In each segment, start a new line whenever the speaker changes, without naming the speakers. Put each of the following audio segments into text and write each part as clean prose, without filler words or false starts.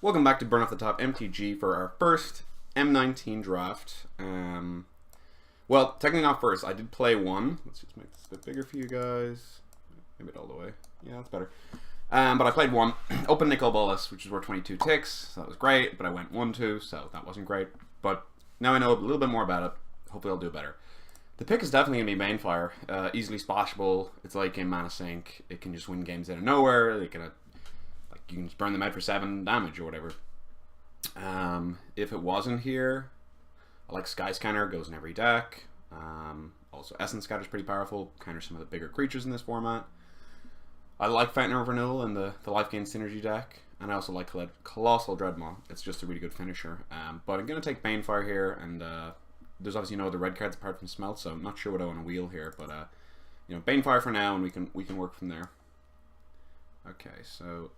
Welcome back to Burn Off the Top MTG for our first M19 draft. Well, technically not first. I did play one. Let's just make this a bit bigger for you guys. Maybe it all the way. Yeah, that's better. But I played one. Open Nicol Bolas, which is worth 22 ticks. So that was great, but I went 1-2, so that wasn't great. But now I know a little bit more about it. Hopefully I'll do better. The pick is definitely going to be Banefire. Easily splashable. It's like in Mana Sync. It can just win games out of nowhere. You can just burn them out for 7 damage or whatever. If it wasn't here, I like Sky Scanner, goes in every deck. Also, Essence Scatter is pretty powerful, counters some of the bigger creatures in this format. I like Fountain of Renewal in the life gain synergy deck, and I also like Colossal Dreadmaw. It's just a really good finisher. But I'm going to take Banefire here, and there's obviously no other red cards apart from Smelt, so I'm not sure what I want to wheel here. But you know, Banefire for now, and we can work from there. Okay, so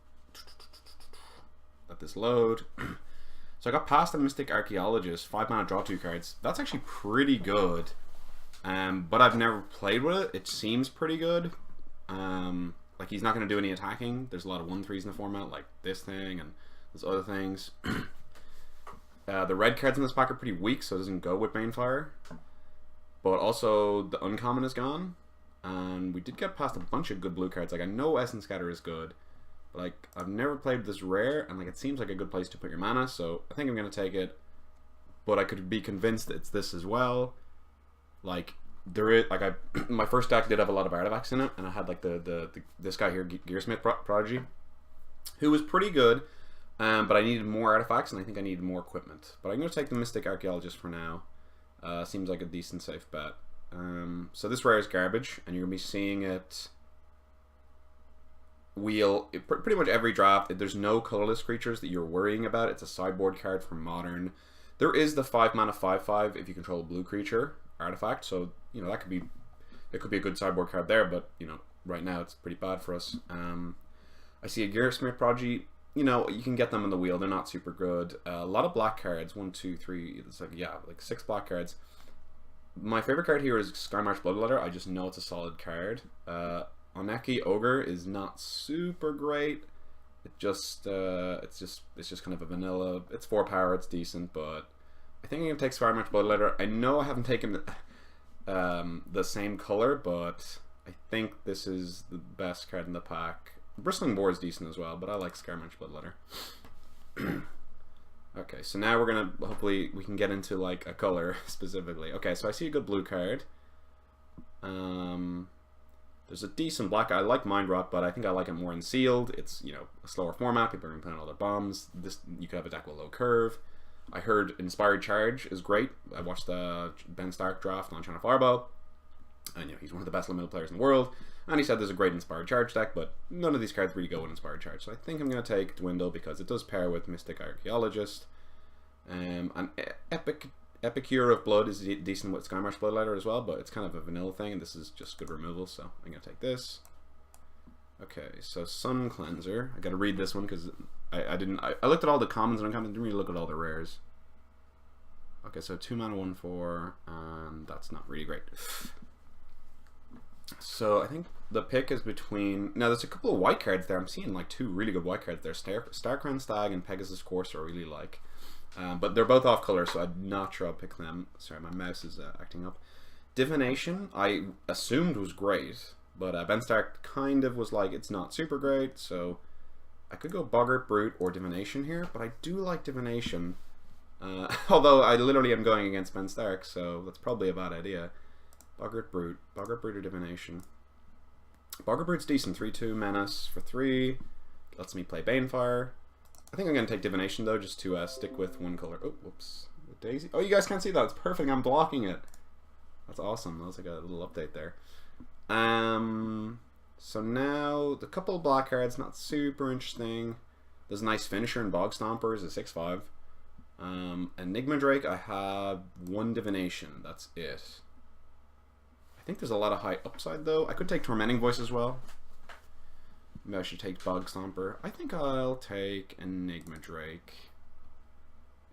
let this load. So I got past the Mystic Archaeologist, 5 mana, draw 2 cards. That's actually pretty good. But I've never played with it. It seems pretty good. Like, he's not going to do any attacking. There's a lot of 1/3s in the format, like this thing and those other things. The red cards in this pack are pretty weak, so it doesn't go with Banefire. But also, the uncommon is gone. And we did get past a bunch of good blue cards. Like, I know Essence Scatter is good. But, like, I've never played this rare, and, like, it seems like a good place to put your mana, so I think I'm going to take it. But I could be convinced that it's this as well. Like, there is, like, my first deck did have a lot of artifacts in it, and I had, like, this guy here, Gearsmith Prodigy, who was pretty good, but I needed more artifacts, and I think I needed more equipment. But I'm going to take the Mystic Archaeologist for now. Seems like a decent, safe bet. So this rare is garbage, and you're going to be seeing it wheel pretty much every draft. There's no colorless creatures that you're worrying about. It's a sideboard card for Modern. There is the 5 mana 5/5 if you control a blue creature artifact, so you know that could be a good sideboard card there, but you know right now it's pretty bad for us. I see a Gearsmith Prodigy. You know, you can get them in the wheel. They're not super good. A lot of black cards. 1, 2, 3. It's like, yeah, like 6 black cards. My favorite card here is Skymarsh Bloodletter. I just know it's a solid card. Oneki Ogre is not super great. It's just kind of a vanilla. It's 4 power. It's decent, but I think I'm gonna take Skymarsh Bloodletter. I know I haven't taken the same color, but I think this is the best card in the pack. Bristling Boar is decent as well, but I like Skymarsh Bloodletter. Okay, so now we're gonna hopefully we can get into like a color specifically. Okay, so I see a good blue card. There's a decent black. I like Mind Rot, but I think I like it more in Sealed. It's, you know, a slower format. People are going to put in all their bombs. This, you could have a deck with low curve. I heard Inspired Charge is great. I watched the Ben Stark draft on Channel Fireball, and you know he's one of the best limited players in the world. And he said there's a great Inspired Charge deck, but none of these cards really go with Inspired Charge. So I think I'm going to take Dwindle because it does pair with Mystic Archaeologist. And Epicure of Blood is decent with Skymarsh Bloodletter as well, but it's kind of a vanilla thing, and this is just good removal, so I'm going to take this. Okay, so Sun Cleanser. I got to read this one because I looked at all the commons and uncommons, didn't really look at all the rares. Okay, so 2 mana 1/4, and that's not really great. So I think the pick is between... Now there's a couple of white cards there. I'm seeing like 2 really good white cards there. Starcrown Stag and Pegasus Courser I really like. But they're both off color, so I'm not sure I'll pick them. Sorry, my mouse is acting up. Divination, I assumed was great, but Ben Stark kind of was like, it's not super great, so I could go Boggart Brute or Divination here, but I do like Divination. Although I literally am going against Ben Stark, so that's probably a bad idea. Boggart Brute or Divination. Boggart Brute's decent, 3/2 Menace for 3. Lets me play Banefire. I think I'm going to take Divination, though, just to stick with one color. Oh, whoops. With Daisy. Oh, you guys can't see that. It's perfect. I'm blocking it. That's awesome. That was like a little update there. So now, the couple of black cards, not super interesting. There's a nice finisher in Bog Stompers, a 6/5. Enigma Drake, I have 1 Divination. That's it. I think there's a lot of high upside, though. I could take Tormenting Voice as well. Maybe I should take Bog Stomper. I think I'll take Enigma Drake.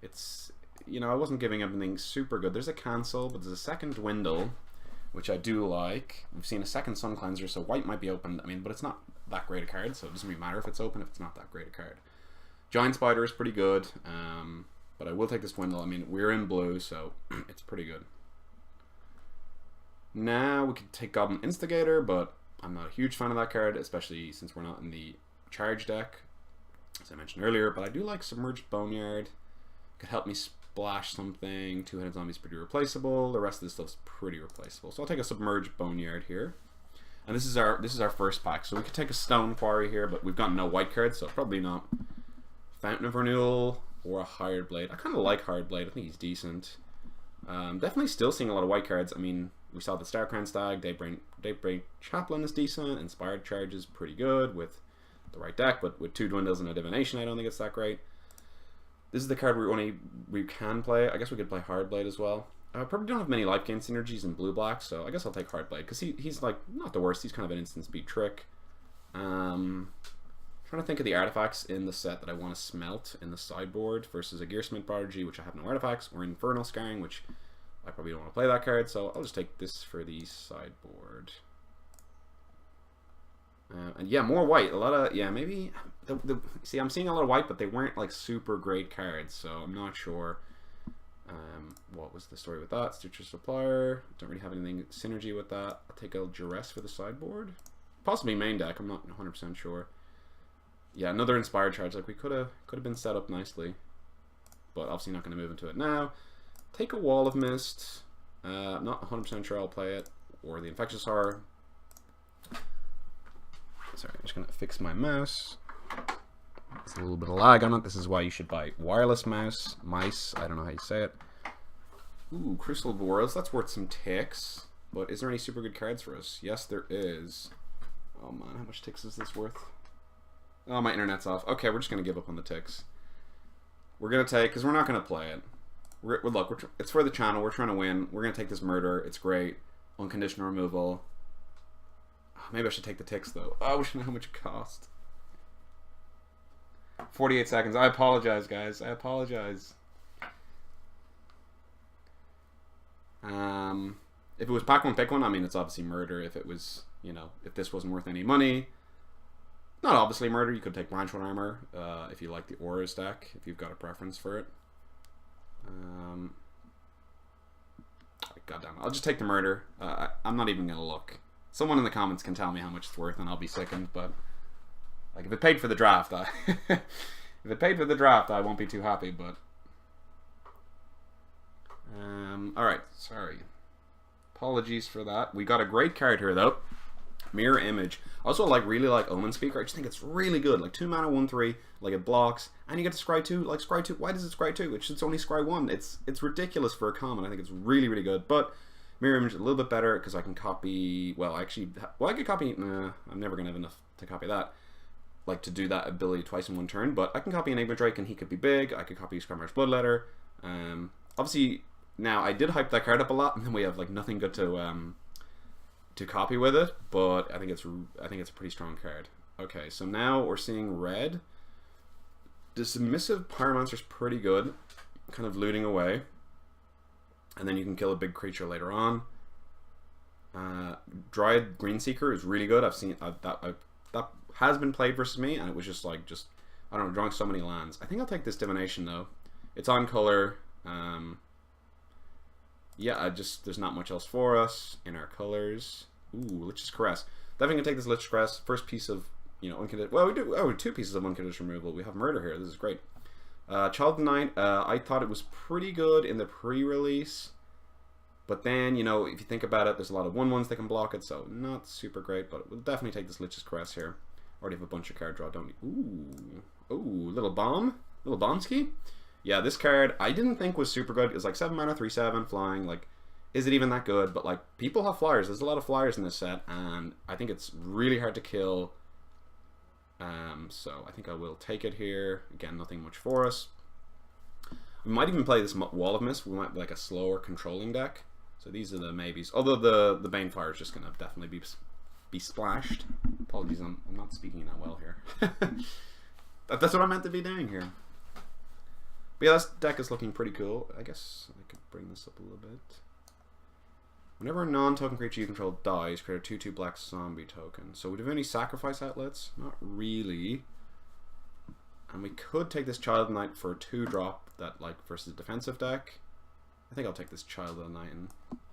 It's, you know, I wasn't giving up anything super good. There's a cancel, but there's a second Dwindle, which I do like. We've seen a second Sun Cleanser, so white might be open. I mean, but it's not that great a card, so it doesn't really matter if it's open if it's not that great a card. Giant Spider is pretty good, but I will take this Dwindle. I mean, we're in blue, so it's pretty good. Now we could take Goblin Instigator, but I'm not a huge fan of that card, especially since we're not in the charge deck, as I mentioned earlier. But I do like Submerged Boneyard. Could help me splash something. Two-headed zombie's pretty replaceable. The rest of this stuff's pretty replaceable. So I'll take a Submerged Boneyard here. And this is our first pack. So we could take a Stone Quarry here, but we've got no white cards, so probably not. Fountain of Renewal or a Hired Blade. I kind of like Hired Blade. I think he's decent. Definitely still seeing a lot of white cards. I mean, we saw the Starcrown Stag. Daybreak Chaplain is decent. Inspired Charge is pretty good with the right deck, but with 2 Dwindles and a Divination, I don't think it's that great. This is the card we can play. I guess we could play Hard Blade as well. I probably don't have many life gain synergies in blue-black, so I guess I'll take Hard Blade, because he's like, not the worst. He's kind of an instant speed trick. Trying to think of the artifacts in the set that I want to smelt in the sideboard versus a Gearsmith Prodigy, which I have no artifacts, or Infernal Scarring, which I probably don't want to play that card, so I'll just take this for the sideboard. And yeah, more white. A lot of, yeah, maybe, see, I'm seeing a lot of white, but they weren't like super great cards, so I'm not sure what was the story with that. Stitcher Supplier, don't really have anything synergy with that. I'll take a Duress for the sideboard. Possibly main deck, I'm not 100% sure. Yeah, another Inspired Charge, like we could have been set up nicely, but obviously not going to move into it now. Take a Wall of Mist. I'm not 100% sure I'll play it, or the Infectious Horror. Sorry, I'm just going to fix my mouse. There's a little bit of lag on it. This is why you should buy wireless mice. I don't know how you say it. Ooh, Crystal Boreals. That's worth some ticks. But is there any super good cards for us? Yes, there is. Oh man, how much ticks is this worth? Oh, my internet's off. Okay, we're just going to give up on the ticks. We're going to take, because we're not going to play it. Look, it's for the channel. We're trying to win. We're going to take this Murder. It's great. Unconditional removal. Oh, maybe I should take the ticks, though. Oh, we should know how much it cost. 48 seconds. I apologize, guys. I apologize. If it was pack one, pick one, I mean, it's obviously Murder. If it was, you know, if this wasn't worth any money, not obviously Murder. You could take Branchwood Armor if you like the Auras deck, if you've got a preference for it. Goddamn, I'll just take the Murder. I'm not even going to look. Someone in the comments can tell me how much it's worth and I'll be sickened, but like if it paid for the draft, if it paid for the draft, I won't be too happy, but alright, sorry. Apologies for that. We got a great card here though. Mirror Image. Also really like Omen Speaker. I just think it's really good. Like 2 mana, 1/3, like it blocks, and you get to scry 2. Like scry 2. Why does it scry 2? It should only scry 1. It's ridiculous for a common. I think it's really, really good. But Mirror Image is a little bit better because I can copy. Well, I could copy. Nah, I'm never gonna have enough to copy that. Like to do that ability twice in one turn. But I can copy Enigma Drake and he could be big. I could copy Scrummar's Bloodletter. Obviously, now I did hype that card up a lot, and then we have like nothing good to copy with it. But I think it's a pretty strong card. Okay, so now we're seeing red. The Submissive Pyromancer's pretty good, kind of looting away, and then you can kill a big creature later on. Dryad Greenseeker is really good. I've seen that has been played versus me, and it was just I don't know, drawing so many lands. I think I'll take this Divination though. It's on color. Yeah, there's not much else for us in our colors. Ooh, Lich's Caress. Definitely gonna take this Lich's Caress. First piece of, you know, unconditional. Well, we do. Oh, 2 pieces of unconditional removal. We have Murder here. This is great. Child of the Night. I thought it was pretty good in the pre-release, but then, you know, if you think about it, there's a lot of 1/1s that can block it, so not super great. But we'll definitely take this Lich's Caress here. Already have a bunch of card draw, don't we? Ooh, little Bombski. Yeah, this card I didn't think was super good. It's like 7 mana, 3/7 flying. Like, is it even that good? But like, people have flyers. There's a lot of flyers in this set, and I think it's really hard to kill. So I think I will take it here. Again, nothing much for us. We might even play this Wall of Mist. We might be like a slower controlling deck. So these are the maybes. Although the Banefire is just gonna definitely be splashed. Apologies, I'm not speaking that well here. That's what I meant to be doing here. But yeah, this deck is looking pretty cool. I guess I could bring this up a little bit. Whenever a non-token creature you control dies, create a 2/2 black zombie token. So would we have any sacrifice outlets? Not really. And we could take this Child of the Night for a 2-drop that, like, versus defensive deck. I think I'll take this Child of the Night and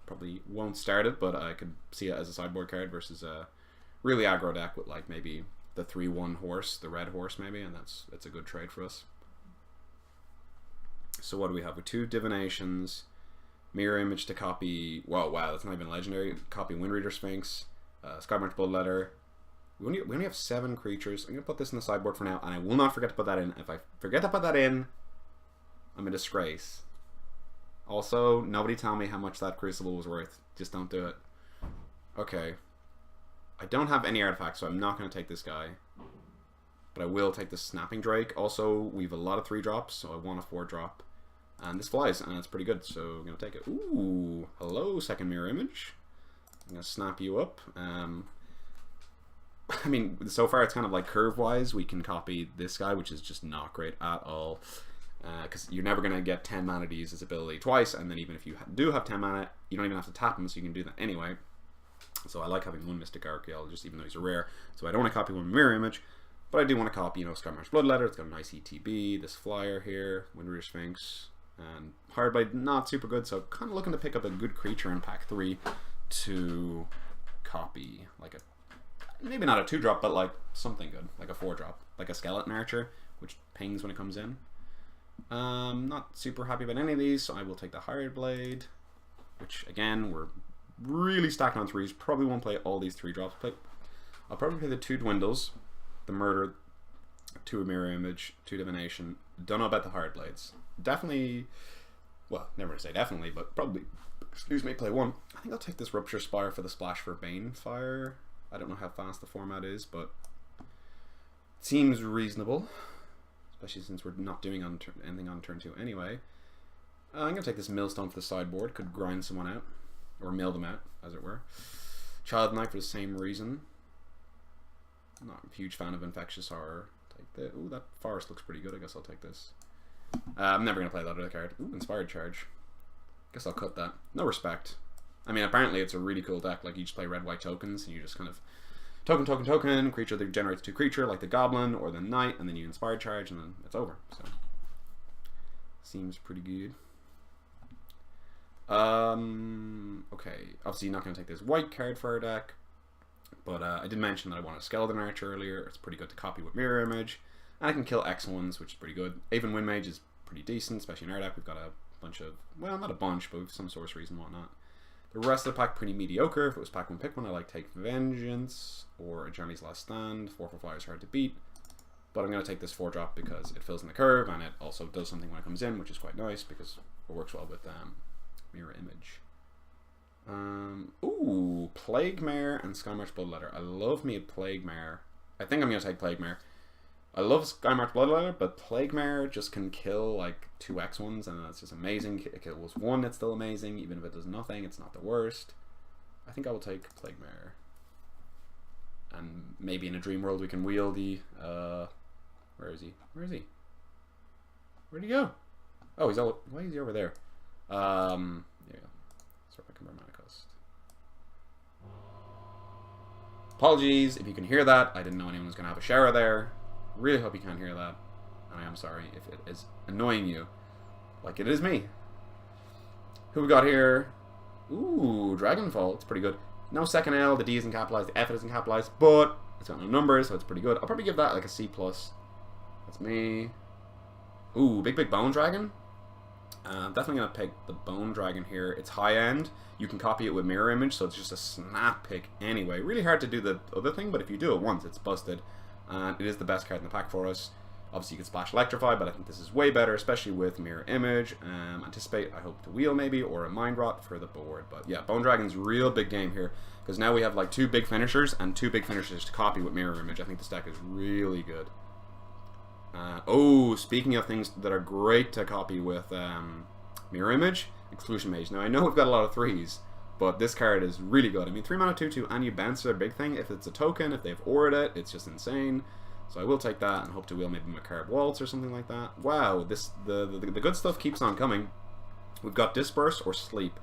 probably won't start it, but I could see it as a sideboard card versus a really aggro deck with, like, maybe the 3/1 horse, the red horse maybe, and that's a good trade for us. So what do we have? With 2 divinations, mirror image to copy. Whoa, wow, that's not even legendary. Copy Windreader Sphinx, Skymarch Bloodletter. We only have 7 creatures. I'm gonna put this in the sideboard for now, and I will not forget to put that in. If I forget to put that in, I'm a disgrace. Also, nobody tell me how much that Crucible was worth. Just don't do it. Okay. I don't have any artifacts, so I'm not going to take this guy. But I will take the Snapping Drake. Also, we have a lot of 3-drops, so I want a 4-drop. And this flies, and it's pretty good, so I'm going to take it. Ooh, hello, second mirror image. I'm going to snap you up. I mean, so far it's kind of like curve-wise. We can copy this guy, which is just not great at all. Because you're never going to get 10 mana to use this ability twice, and then even if you do have 10 mana, you don't even have to tap him, so you can do that anyway. So I like having 1 Mystic Archaeologist, even though he's a rare. So I don't want to copy 1 mirror image, but I do want to copy, you know, Skymarch Bloodletter. It's got a nice ETB, this flyer here, Windreader Sphinx, and Hardblade, not super good, so kind of looking to pick up a good creature in pack 3 to copy, like a, maybe not a 2-drop, but like something good, like a 4-drop, like a Skeleton Archer, which pings when it comes in. Not super happy about any of these, so I will take the Hardblade, which again, we're really stacked on 3s. Probably won't play all these 3-drops. I'll probably play the 2 Dwindles, the Murder, 2 Mirror Image, 2 Divination. Don't know about the Hardblades. Definitely, well, never say definitely, but probably, excuse me, play 1. I think I'll take this Rupture Spire for the splash for Banefire. I don't know how fast the format is, but it seems reasonable. Especially since we're not doing anything on turn 2 anyway. I'm going to take this Millstone for the sideboard. Could grind someone out. Or mill them out, as it were. Child of Night for the same reason. I'm not a huge fan of Infectious Horror. Take the, ooh, that Forest looks pretty good. I guess I'll take this. I'm never going to play that other card. Ooh, Inspired Charge. Guess I'll cut that. No respect. I mean, apparently it's a really cool deck. Like, you just play red-white tokens, and you just kind of token, creature that generates 2 creature, like the Goblin or the Knight, and then you Inspired Charge, and then it's over. So, seems pretty good. Okay, obviously not going to take this white card for our deck, but I did mention that I wanted a Skeleton Archer earlier. It's pretty good to copy with Mirror Image, and I can kill X1s, which is pretty good. Aven Windmage is pretty decent, especially in our deck. We've got a bunch of, well, not a bunch, but some sorceries and whatnot. The rest of the pack pretty mediocre. If it was pack 1, pick 1, I like Take Vengeance or a Journey's Last Stand. 4/4 flyer is hard to beat, but I'm going to take this 4-drop because it fills in the curve, and it also does something when it comes in, which is quite nice because it works well with Mirror Image. Ooh, Plague Mare and Skymarch Bloodletter. I love me a Plague Mare. I think I'm going to take Plague Mare. I love Skymarch Bloodletter, but Plague Mare just can kill like 2 X1s, and that's just amazing. It kills 1, it's still amazing. Even if it does nothing, it's not the worst. I think I will take Plague Mare. And maybe in a dream world we can wield the, where is he? Where is he? Where'd he go? Oh, he's all, why is he over there? There you go. Serpent Mana Cost. Apologies if you can hear that. I didn't know anyone was going to have a shower there. Really hope you can't hear that. And I am sorry if it is annoying you. Like it is me. Who we got here? Ooh, Dragonfall. It's pretty good. No second L, the D isn't capitalized, the F isn't capitalized, but it's got no numbers, so it's pretty good. I'll probably give that like a C+. That's me. Ooh, big Bone Dragon. Definitely going to pick the Bone Dragon here. It's high end. You can copy it with Mirror Image, so it's just a snap pick anyway. Really hard to do the other thing, but if you do it once, it's busted. And it is the best card in the pack for us. Obviously, you can splash Electrify, but I think this is way better, especially with Mirror Image. Anticipate, I hope, to wheel maybe, or a Mind Rot for the board. But yeah, Bone Dragon's real big game here, because now we have like 2 big finishers and 2 big finishers to copy with Mirror Image. I think this deck is really good. Oh, speaking of things that are great to copy with Mirror Image, Exclusion Mage. Now, I know we've got a lot of 3s, but this card is really good. I mean, 3 mana 2/2, and you bounce their big thing. If it's a token, if they've aured it, it's just insane. So I will take that and hope to wheel maybe Macabre Waltz or something like that. Wow, the good stuff keeps on coming. We've got Disperse or Sleep,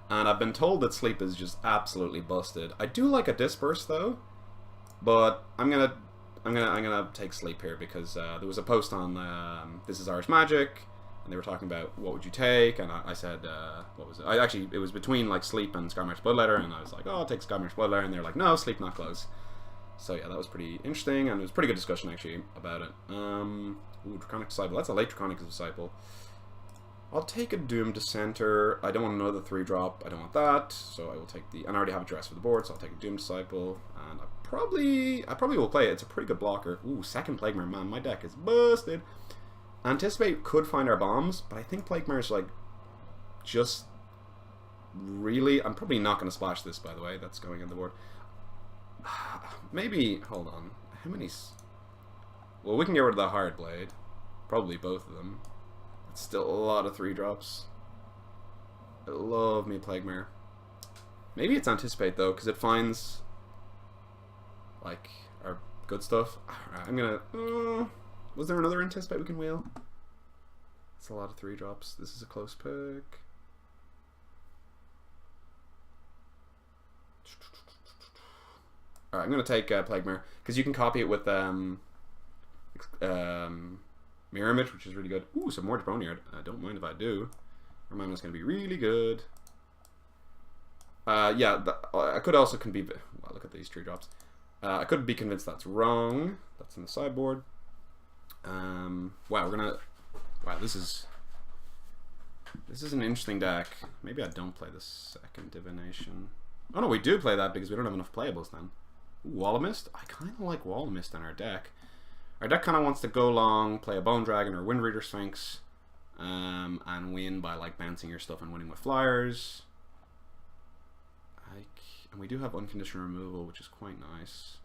and I've been told that Sleep is just absolutely busted. I do like a Disperse though, but I'm gonna I'm gonna take sleep here because there was a post on This Is Irish Magic, and they were talking about what would you take, and I said what was it? It was between like sleep and Skymarch Bloodletter, and I was like, oh, I'll take Skymarch Bloodletter, and they're like, no, sleep, not close. So yeah, that was pretty interesting, and it was a pretty good discussion actually about it. Ooh, Draconic Disciple. That's a late Draconic Disciple. I'll take a Doom Dissenter. I don't want another 3-drop. I don't want that. So I will take the... And I already have a dress for the board, so I'll take a Doom Disciple. And I probably will play it. It's a pretty good blocker. Ooh, second Plague Mare. Man, my deck is busted. Anticipate could find our bombs, but I think Plague Mare's like... just... really... I'm probably not going to splash this, by the way. That's going on the board. Maybe... Hold on. How many... Well, we can get rid of the Hard Blade. Probably both of them. It's still a lot of 3-drops. I love me Plague Mare. Maybe it's Anticipate though, because it finds like our good stuff. I'm gonna. Was there another Anticipate we can wheel? It's a lot of 3-drops. This is a close pick. Alright, I'm gonna take Plague Mare because you can copy it with Mirror Image, which is really good. Ooh, some more Debroniard. I don't mind if I do. Romano's going to be really good. Yeah, I could also be... Well, look at these 3-drops. I could be convinced that's wrong. That's in the sideboard. Wow, we're going to... Wow, this is an interesting deck. Maybe I don't play the second Divination. Oh no, we do play that because we don't have enough playables then. Ooh, Wall of Mist? I kind of like Wall of Mist in our deck. Our deck kind of wants to go long, play a Bone Dragon or Wind Reader Sphinx, and win by like bouncing your stuff and winning with flyers. And we do have unconditional removal, which is quite nice.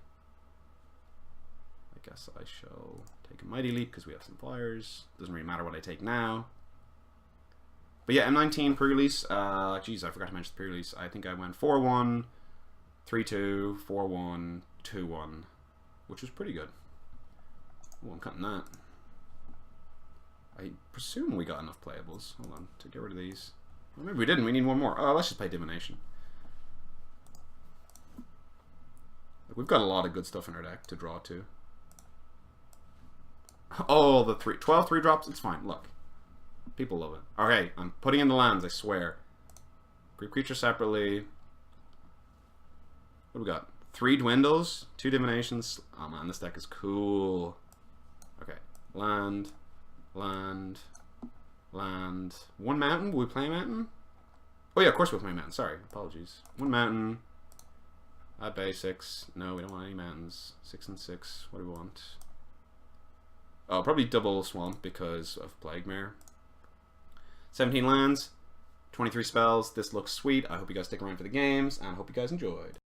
I guess I shall take a Mighty Leap because we have some flyers. Doesn't really matter what I take now. But yeah, M19 pre-release. Geez, I forgot to mention the pre-release. I think I went 4-1, 3-2, 4-1, 2-1, which was pretty good. Oh, I'm cutting that. I presume we got enough playables. Hold on, to get rid of these. Well, maybe we didn't. We need one more. Oh, let's just play Divination. We've got a lot of good stuff in our deck to draw to. Oh, the 12 3-drops. It's fine. Look, people love it. Okay, I'm putting in the lands. I swear. Group creature separately. What do we got? 3 Dwindles, 2 Divinations. Oh man, this deck is cool. Okay, land, land, land. 1 mountain? Will we play a mountain? Oh yeah, of course we'll play a mountain. Sorry, apologies. 1 mountain. At basics. No, we don't want any mountains. 6 and 6. What do we want? Oh, probably double swamp because of Plague Mare. 17 lands, 23 spells. This looks sweet. I hope you guys stick around for the games, and I hope you guys enjoyed.